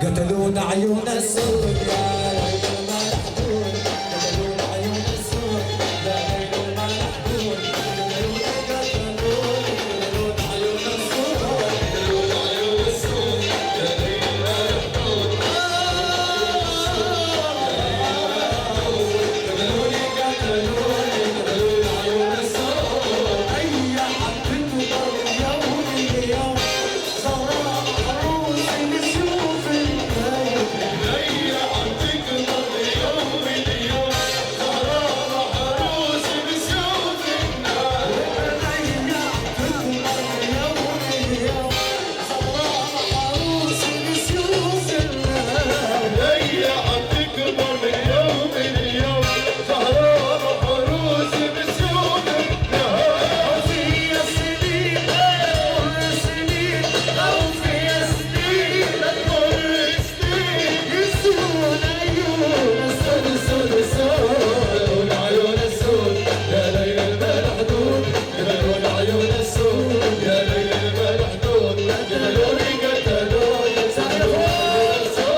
قتلونا عيون السود يا ليل ما لحدود، قتلونا عيون السود يا ليل ما لحدود، قتلونا عيون السود، قتلونا عيون السود يا ليل ما لحدود، قتلوني قتلوني قتلونا عيون السود. هيا حبيت يوم اليوم صراحة عروسي نشوف الخير، هيا حبيت يوم اليوم صراحة عروسي نشوف النار، هيا حبيت يوم اليوم صراحة عروسي نشوف النار، هيا حبيت يوم اليوم صراحة عروسي نشوف النار. في سنين تمر سنين أو في سنين تمر سنين يسود عيون السود سود سود عيون السود يا ليل الملحدود، قتلون عيون السود يا ليل الملحدود، قتلوني قتلوني عيون السود.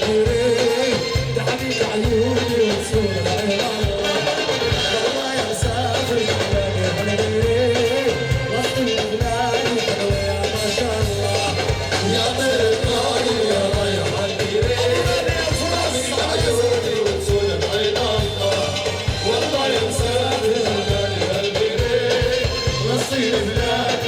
عالديري ده حبيب عيوني وصول العيران والله يا مسافر جبالي حلوين وسط البلاد حلوة يا ما شاء الله يا طير الطاير يا رايح عالديري حبيب عيوني وصول العيران والله يا مسافر جبالي حلوين وسط البلاد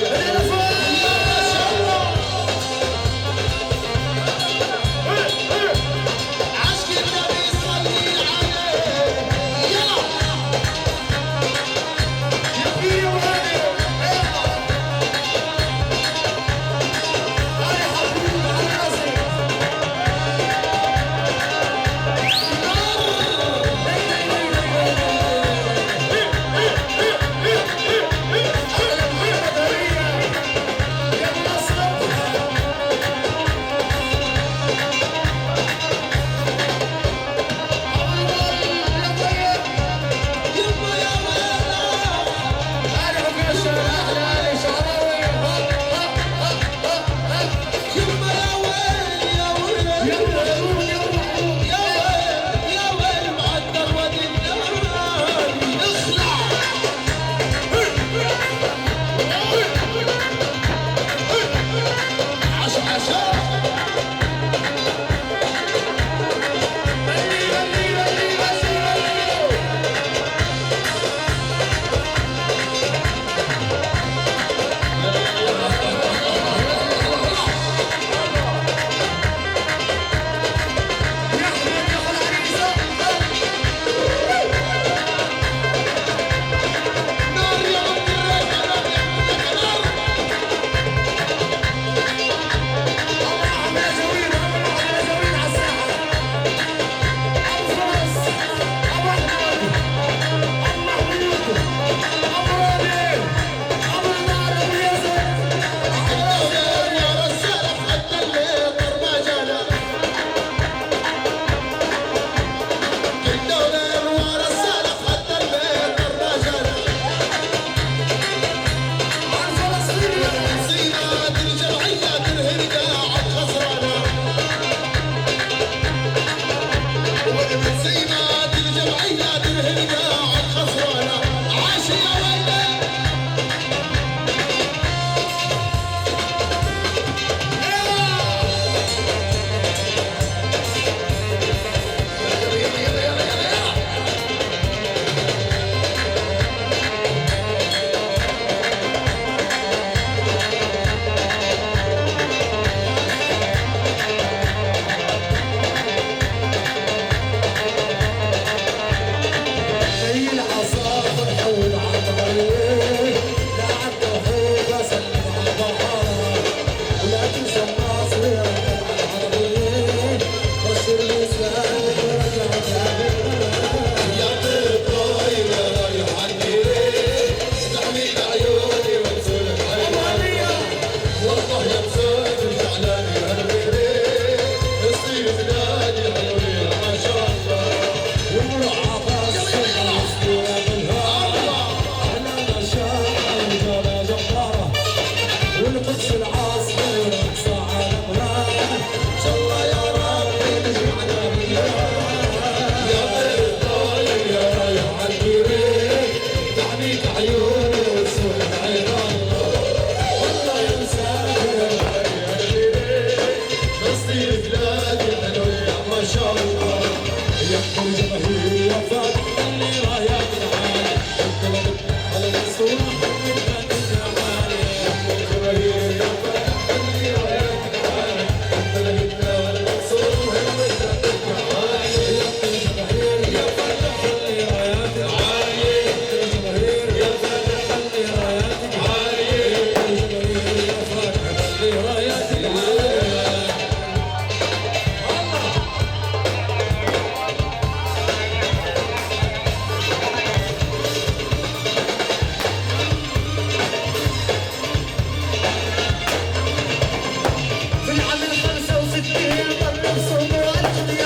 في العام 65 ضل بصوم والجديد